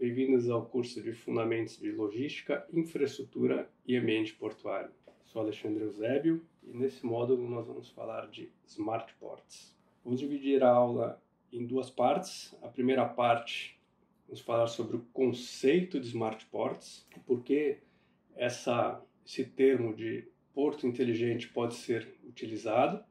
bem-vindos ao curso de Fundamentos de Logística, Infraestrutura e Ambiente Portuário. Sou Alexandre Eusébio e nesse módulo nós vamos falar de Smart Ports. Vamos dividir a aula em duas partes. A primeira parte, vamos falar sobre o conceito de Smart Ports, por que esse termo de porto inteligente pode ser utilizado.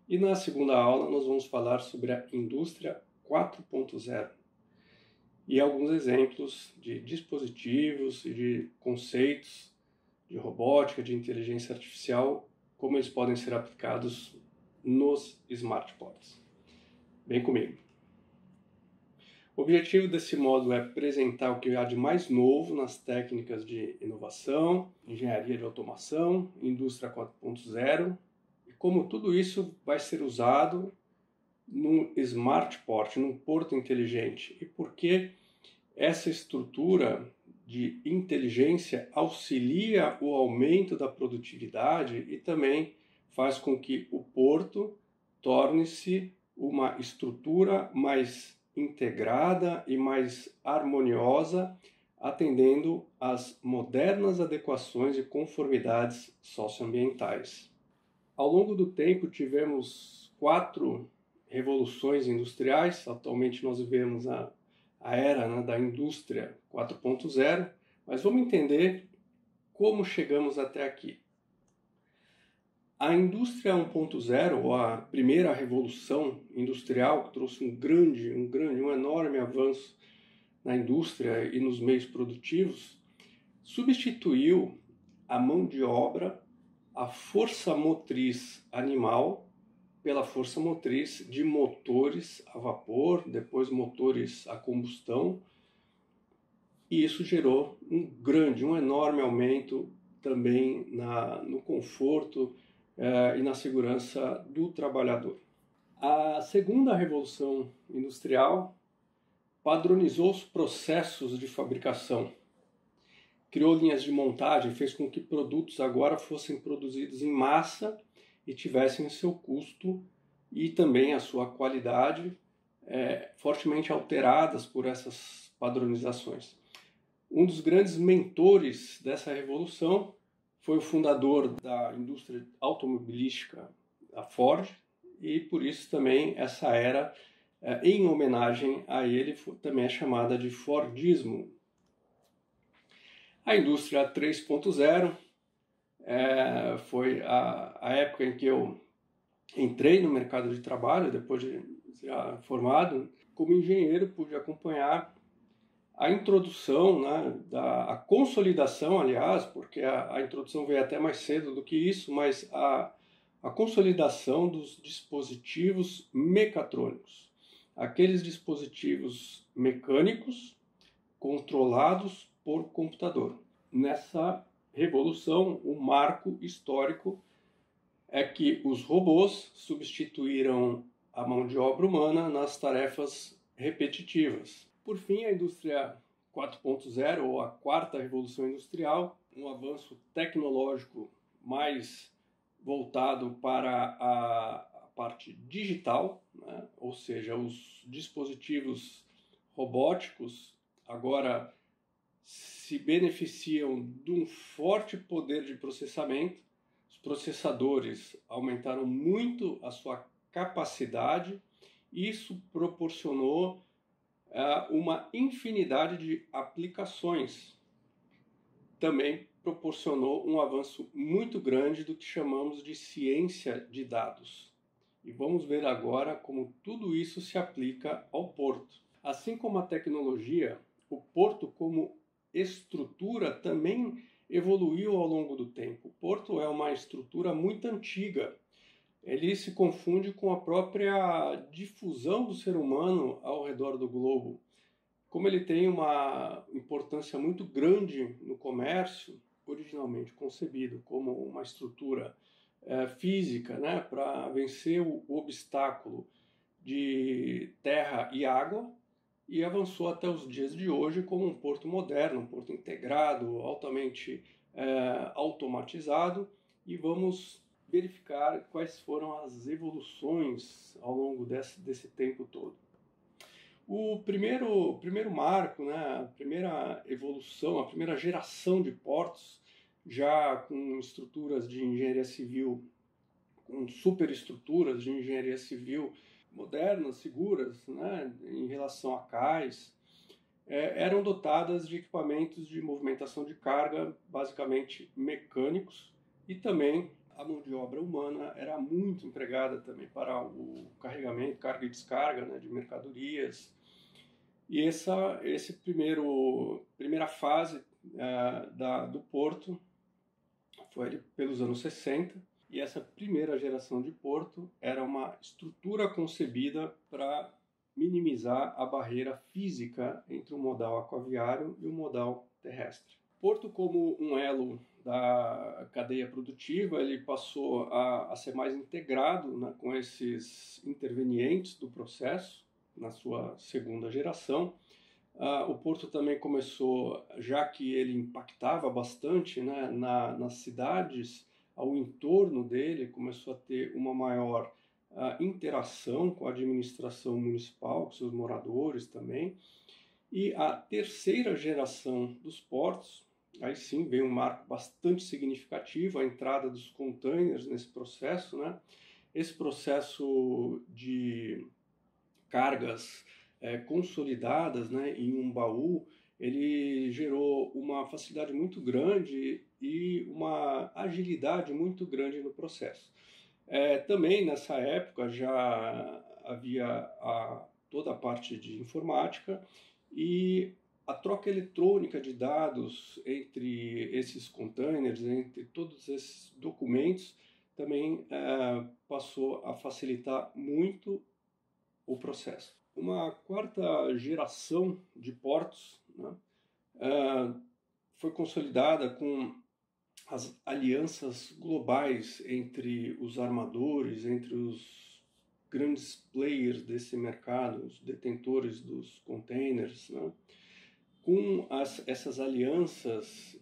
E na segunda aula nós vamos falar sobre a indústria 4.0 e alguns exemplos de dispositivos e de conceitos de robótica, de inteligência artificial, como eles podem ser aplicados nos Smart Ports. Vem comigo. O objetivo desse módulo é apresentar o que há de mais novo nas técnicas de inovação, engenharia de automação, indústria 4.0, e como tudo isso vai ser usado num Smart Port, num porto inteligente, e por que essa estrutura de inteligência auxilia o aumento da produtividade e também faz com que o porto torne-se uma estrutura mais integrada e mais harmoniosa, atendendo às modernas adequações e conformidades socioambientais. Ao longo do tempo tivemos 4 revoluções industriais. Atualmente nós vivemos a era da indústria 4.0, mas vamos entender como chegamos até aqui. A indústria 1.0, ou a primeira revolução industrial, que trouxe um enorme avanço na indústria e nos meios produtivos, substituiu a mão de obra, a força motriz animal, pela força motriz de motores a vapor, depois motores a combustão, e isso gerou um enorme aumento também no conforto e na segurança do trabalhador. A segunda revolução industrial padronizou os processos de fabricação, criou linhas de montagem, fez com que produtos agora fossem produzidos em massa e tivessem seu custo e também a sua qualidade fortemente alteradas por essas padronizações. Um dos grandes mentores dessa revolução foi o fundador da indústria automobilística, a Ford, e por isso também essa era, em homenagem a ele, também é chamada de Fordismo. A indústria 3.0 foi a época em que eu entrei no mercado de trabalho, depois de ser formado. Como engenheiro, pude acompanhar a introdução, a consolidação, aliás, porque a introdução veio até mais cedo do que isso, mas a consolidação dos dispositivos mecatrônicos, aqueles dispositivos mecânicos controlados por computador. Nessa revolução, o marco histórico é que os robôs substituíram a mão de obra humana nas tarefas repetitivas. Por fim, a indústria 4.0, ou a quarta revolução industrial, um avanço tecnológico mais voltado para a parte digital, ou seja, os dispositivos robóticos agora se beneficiam de um forte poder de processamento. Os processadores aumentaram muito a sua capacidade e isso proporcionou uma infinidade de aplicações. Também proporcionou um avanço muito grande do que chamamos de ciência de dados. E vamos ver agora como tudo isso se aplica ao porto. Assim como a tecnologia, o porto como estrutura também evoluiu ao longo do tempo. O porto é uma estrutura muito antiga. Ele se confunde com a própria difusão do ser humano ao redor do globo. Como ele tem uma importância muito grande no comércio, originalmente concebido como uma estrutura física, para vencer o obstáculo de terra e água, e avançou até os dias de hoje como um porto moderno, um porto integrado, altamente automatizado, e vamos verificar quais foram as evoluções ao longo desse tempo todo. O primeiro marco, né, a primeira evolução, a primeira geração de portos, já com estruturas de engenharia civil, com superestruturas de engenharia civil modernas, seguras, né, em relação a cais, eram dotadas de equipamentos de movimentação de carga, basicamente mecânicos, e também a mão de obra humana era muito empregada também para o carregamento, carga e descarga, né, de mercadorias. E esse primeira fase do porto foi ali pelos anos 60, e essa primeira geração de porto era uma estrutura concebida para minimizar a barreira física entre o modal aquaviário e o modal terrestre. Porto, como um elo da cadeia produtiva, ele passou a ser mais integrado, né, com esses intervenientes do processo, na sua segunda geração. O porto também começou, já que ele impactava bastante, né, nas cidades ao entorno dele, começou a ter uma maior interação com a administração municipal, com seus moradores também. E a terceira geração dos portos, aí sim veio um marco bastante significativo, a entrada dos containers nesse processo, né? Esse processo de cargas consolidadas, né, em um baú, ele gerou uma facilidade muito grande e uma agilidade muito grande no processo. Também nessa época já havia toda a parte de informática e a troca eletrônica de dados entre esses containers, entre todos esses documentos, também passou a facilitar muito o processo. Uma quarta geração de portos, né, foi consolidada com as alianças globais entre os armadores, entre os grandes players desse mercado, os detentores dos containers, né. Com essas alianças,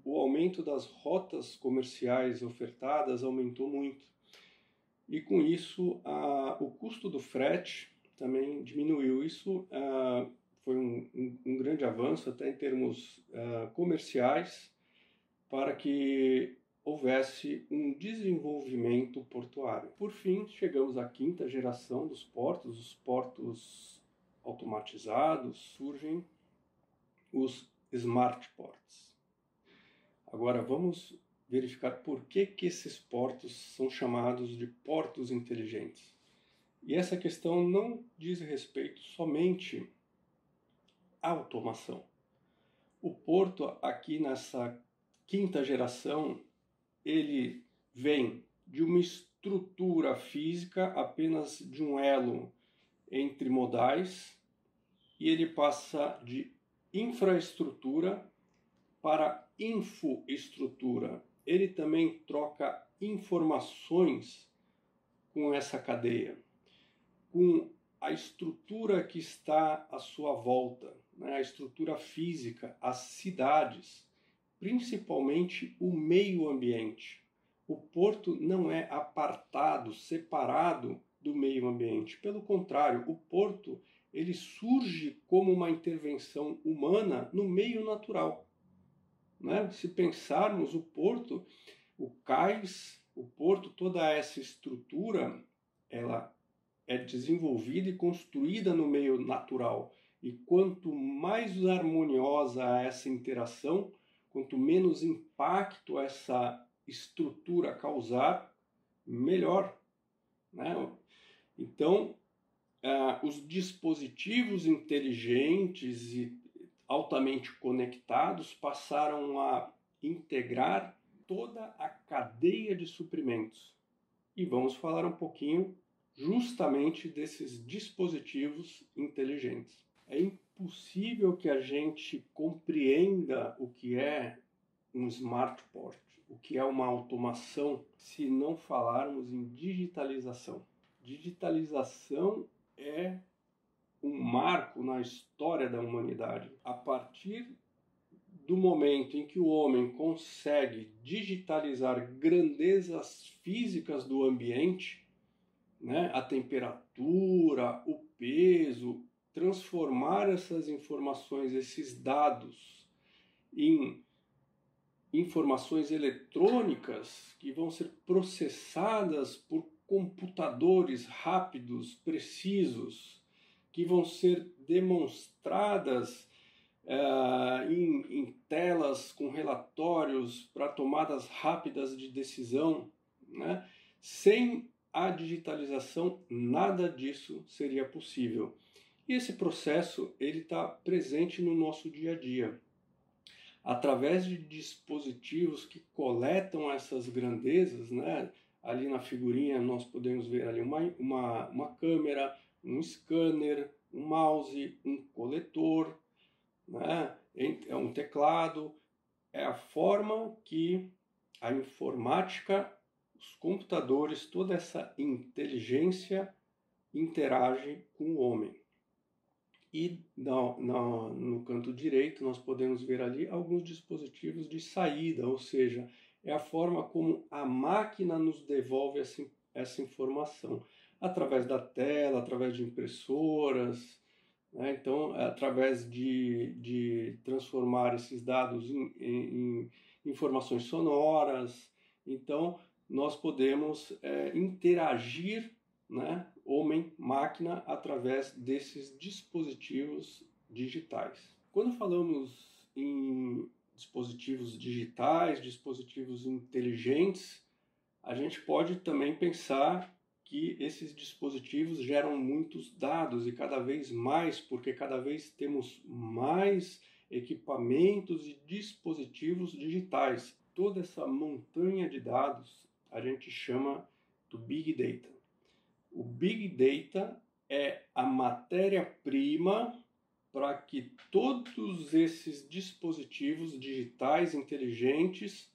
o aumento das rotas comerciais ofertadas aumentou muito. E com isso, o custo do frete também diminuiu. Isso foi um grande avanço, até em termos comerciais, para que houvesse um desenvolvimento portuário. Por fim, chegamos à quinta geração dos portos, os portos automatizados, surgem os smart ports. Agora vamos verificar por que esses portos são chamados de portos inteligentes. E essa questão não diz respeito somente à automação. O porto, aqui nessa quinta geração, ele vem de uma estrutura física apenas de um elo entre modais e ele passa de infraestrutura para infoestrutura. Ele também troca informações com essa cadeia, com a estrutura que está à sua volta, né? A estrutura física, as cidades, principalmente o meio ambiente. O porto não é apartado, separado do meio ambiente. Pelo contrário, o porto ele surge como uma intervenção humana no meio natural. Né? Se pensarmos o porto, o cais, o porto, toda essa estrutura, ela é desenvolvida e construída no meio natural. E quanto mais harmoniosa essa interação, quanto menos impacto essa estrutura causar, melhor. Né? Então, os dispositivos inteligentes e altamente conectados passaram a integrar toda a cadeia de suprimentos. E vamos falar um pouquinho justamente desses dispositivos inteligentes. É impossível que a gente compreenda o que é um smart port, o que é uma automação, se não falarmos em digitalização. Digitalização é um marco na história da humanidade. A partir do momento em que o homem consegue digitalizar grandezas físicas do ambiente, né, a temperatura, o peso, transformar essas informações, esses dados, em informações eletrônicas que vão ser processadas por computadores rápidos, precisos, que vão ser demonstradas em telas com relatórios para tomadas rápidas de decisão, né? Sem a digitalização, nada disso seria possível. E esse processo ele está presente no nosso dia a dia, através de dispositivos que coletam essas grandezas, né? Ali na figurinha nós podemos ver ali uma câmera, um scanner, um mouse, um coletor, né? É um teclado. É a forma que a informática, os computadores, toda essa inteligência interage com o homem. E no canto direito nós podemos ver ali alguns dispositivos de saída, ou seja, é a forma como a máquina nos devolve essa informação, através da tela, através de impressoras, né? Então, através de transformar esses dados em informações sonoras. Então, nós podemos interagir, né, homem-máquina, através desses dispositivos digitais. Quando falamos em dispositivos digitais, dispositivos inteligentes, a gente pode também pensar que esses dispositivos geram muitos dados e cada vez mais, porque cada vez temos mais equipamentos e dispositivos digitais. Toda essa montanha de dados a gente chama do Big Data. O Big Data é a matéria-prima para que todos esses dispositivos digitais inteligentes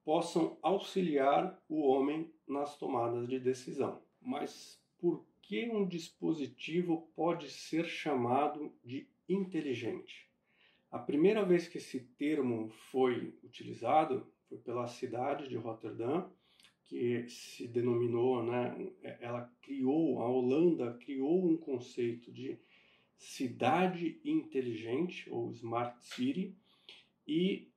possam auxiliar o homem nas tomadas de decisão. Mas por que um dispositivo pode ser chamado de inteligente? A primeira vez que esse termo foi utilizado foi pela cidade de Rotterdam, que se denominou, né, a Holanda criou um conceito de cidade inteligente, ou Smart City, e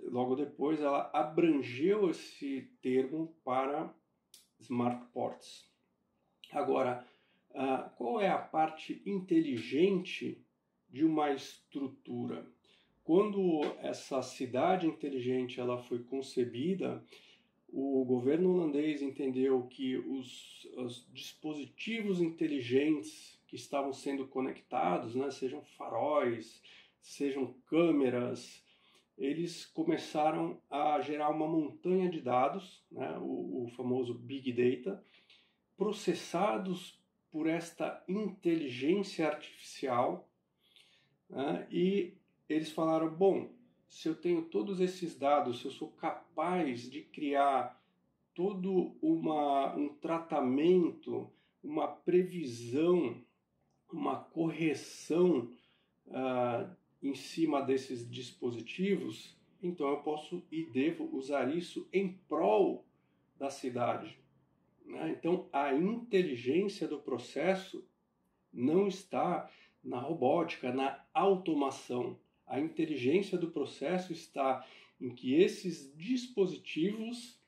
logo depois ela abrangeu esse termo para Smart Ports. Agora, qual é a parte inteligente de uma estrutura? Quando essa cidade inteligente ela foi concebida, o governo holandês entendeu que os dispositivos inteligentes que estavam sendo conectados, né, sejam faróis, sejam câmeras, eles começaram a gerar uma montanha de dados, né, o famoso Big Data, processados por esta inteligência artificial, né, e eles falaram, bom, se eu tenho todos esses dados, se eu sou capaz de criar todo um tratamento, uma previsão, uma correção em cima desses dispositivos, então eu posso e devo usar isso em prol da cidade, né? Então a inteligência do processo não está na robótica, na automação. A inteligência do processo está em que esses dispositivos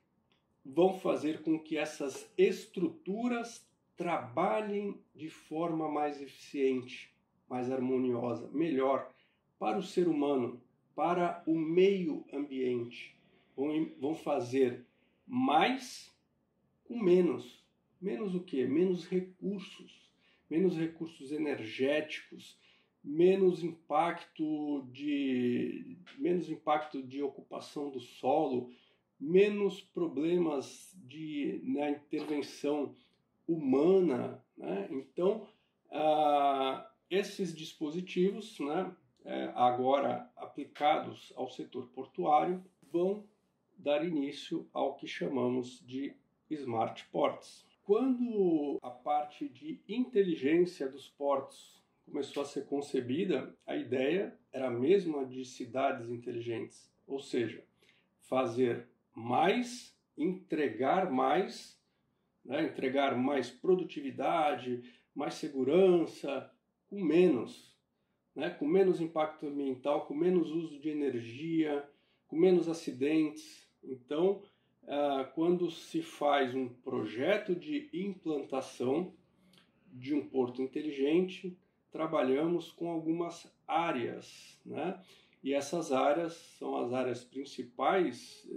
vão fazer com que essas estruturas trabalhem de forma mais eficiente, mais harmoniosa, melhor para o ser humano, para o meio ambiente. Vão fazer mais com menos. Menos o quê? Menos recursos energéticos, menos impacto de ocupação do solo, menos problemas na intervenção humana, né? Então, esses dispositivos, né, agora aplicados ao setor portuário, vão dar início ao que chamamos de Smart Ports. Quando a parte de inteligência dos portos começou a ser concebida, a ideia era a mesma de cidades inteligentes, ou seja, fazer mais, entregar mais, né, entregar mais produtividade, mais segurança, com menos, né? Com menos impacto ambiental, com menos uso de energia, com menos acidentes. Então, quando se faz um projeto de implantação de um porto inteligente, trabalhamos com algumas áreas, né? E essas áreas são as áreas principais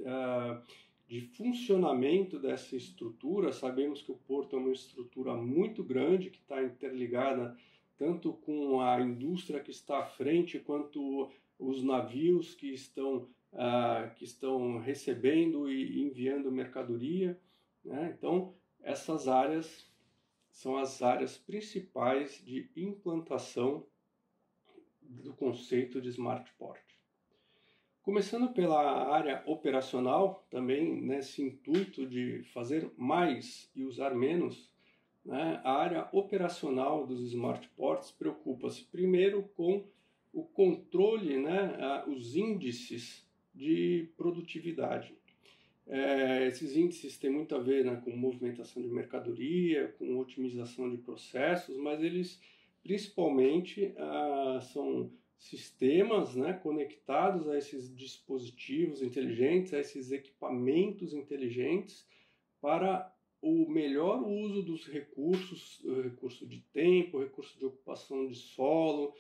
de funcionamento dessa estrutura. Sabemos que o porto é uma estrutura muito grande que está interligada tanto com a indústria que está à frente quanto os navios que estão recebendo e enviando mercadoria, né? Então, essas áreas são as áreas principais de implantação do conceito de Smart Port. Começando pela área operacional, também nesse intuito de fazer mais e usar menos, né, a área operacional dos Smart Ports preocupa-se primeiro com o controle, né, os índices de produtividade. Esses índices têm muito a ver, né, com movimentação de mercadoria, com otimização de processos, mas eles principalmente são sistemas, né, conectados a esses dispositivos inteligentes, a esses equipamentos inteligentes para o melhor uso dos recursos, recurso de tempo, recurso de ocupação de solo,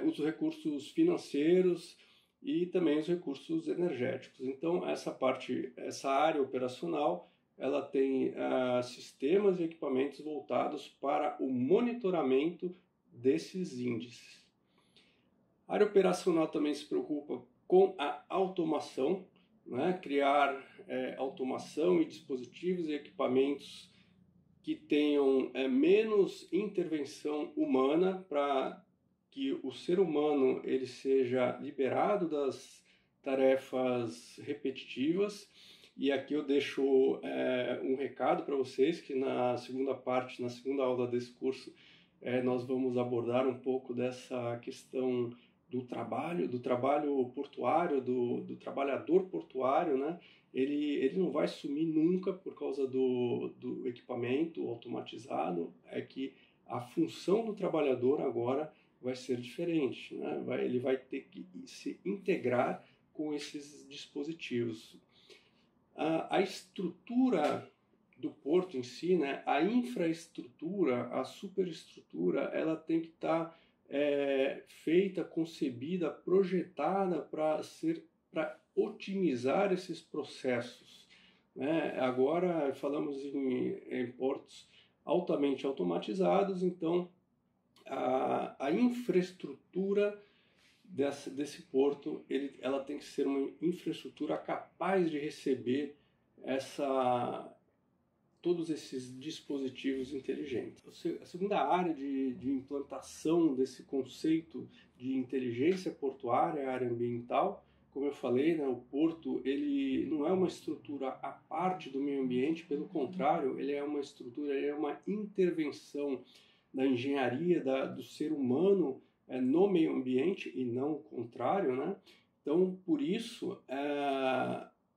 os recursos financeiros e também os recursos energéticos. Então, essa área operacional, ela tem sistemas e equipamentos voltados para o monitoramento desses índices. A área operacional também se preocupa com a automação, né? Criar automação e dispositivos e equipamentos que tenham menos intervenção humana para que o ser humano ele seja liberado das tarefas repetitivas. E aqui eu deixo um recado para vocês que na segunda aula desse curso, nós vamos abordar um pouco dessa questão do trabalho portuário, do trabalhador portuário, né? Ele não vai sumir nunca por causa do equipamento automatizado, é que a função do trabalhador agora vai ser diferente, né? Ele vai ter que se integrar com esses dispositivos. A estrutura do porto em si, né? A infraestrutura, a superestrutura, ela tem que estar feita, concebida, projetada para otimizar esses processos, né? Agora falamos em portos altamente automatizados, então a infraestrutura desse porto ela tem que ser uma infraestrutura capaz de receber todos esses dispositivos inteligentes. A segunda área de implantação desse conceito de inteligência portuária é a área ambiental. Como eu falei, né, o porto ele não é uma estrutura à parte do meio ambiente, pelo contrário, ele é uma intervenção da engenharia do ser humano no meio ambiente e não o contrário, né? Então, por isso,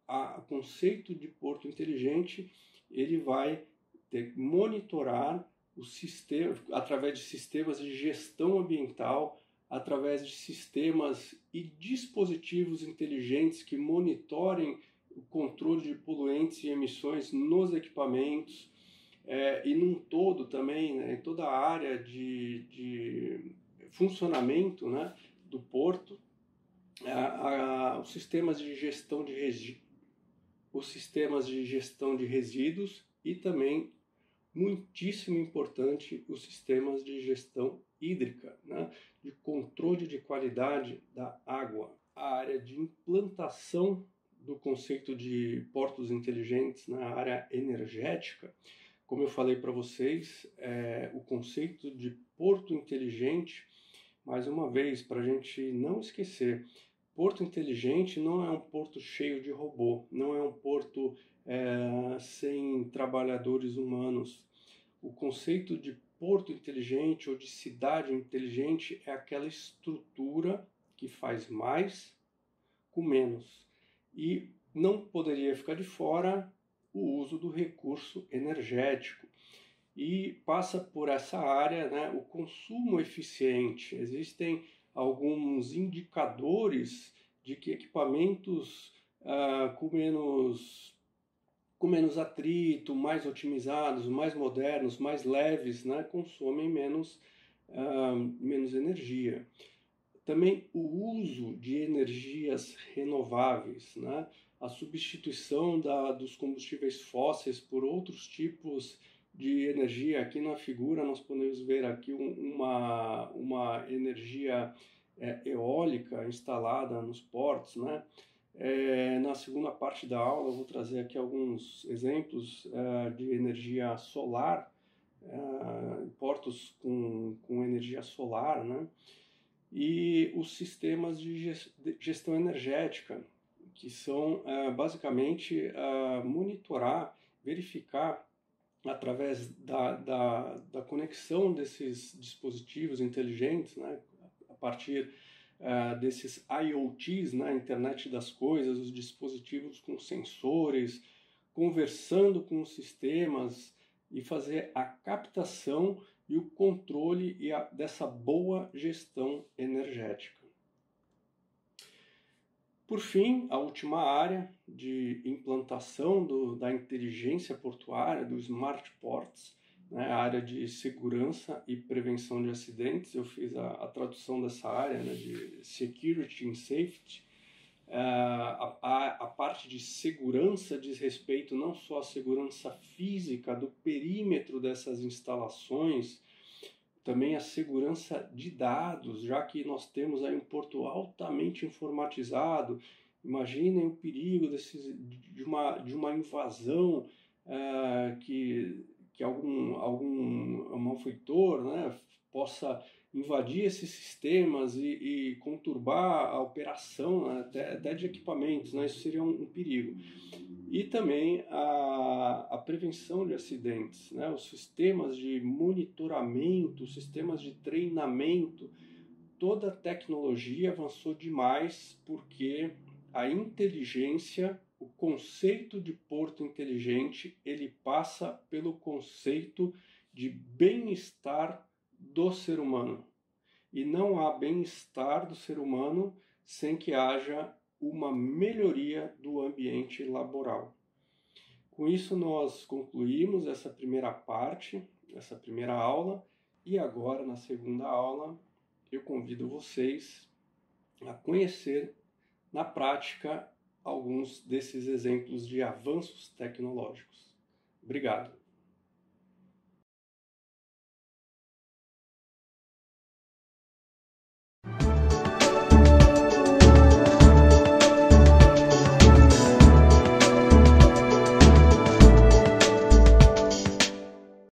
o conceito de porto inteligente ele vai ter que monitorar o sistema através de sistemas de gestão ambiental, através de sistemas e dispositivos inteligentes que monitorem o controle de poluentes e emissões nos equipamentos e num todo também, né, em toda a área de funcionamento, né, do porto, os sistemas de gestão de resíduos e também, muitíssimo importante, os sistemas de gestão hídrica, né, de controle de qualidade da água. A área de implantação do conceito de portos inteligentes na área energética, como eu falei para vocês, o conceito de porto inteligente, mais uma vez, para a gente não esquecer, porto inteligente não é um porto cheio de robô, não é um porto sem trabalhadores humanos. O conceito de porto inteligente ou de cidade inteligente é aquela estrutura que faz mais com menos. E não poderia ficar de fora o uso do recurso energético. e passa por essa área, né, o consumo eficiente. Existem alguns indicadores de que equipamentos com menos atrito, mais otimizados, mais modernos, mais leves, né, consomem menos energia. Também o uso de energias renováveis, né, a substituição dos combustíveis fósseis por outros tipos de energia. Aqui na figura nós podemos ver aqui uma energia eólica instalada nos portos, né? Na segunda parte da aula eu vou trazer aqui alguns exemplos de energia solar, portos com energia solar, né? E os sistemas de gestão energética, que são basicamente monitorar, verificar através da conexão desses dispositivos inteligentes, né, a partir desses IoTs, né, Internet das Coisas, os dispositivos com sensores, conversando com os sistemas e fazer a captação e o controle dessa boa gestão energética. Por fim, a última área de implantação da inteligência portuária, do Smart Ports, né, a área de segurança e prevenção de acidentes. Eu fiz a tradução dessa área, né, de Security and Safety. A parte de segurança diz respeito não só à segurança física do perímetro dessas instalações, também a segurança de dados, já que nós temos aí um porto altamente informatizado. Imaginem o perigo de uma invasão que algum malfeitor, né, possa invadir esses sistemas e conturbar a operação, né, até de equipamentos, né, isso seria um perigo. E também a prevenção de acidentes, né, os sistemas de monitoramento, os sistemas de treinamento. Toda a tecnologia avançou demais porque a inteligência, o conceito de porto inteligente, ele passa pelo conceito de bem-estar do ser humano. E não há bem-estar do ser humano sem que haja uma melhoria do ambiente laboral. Com isso nós concluímos essa primeira parte, essa primeira aula, e agora na segunda aula eu convido vocês a conhecer na prática alguns desses exemplos de avanços tecnológicos. Obrigado.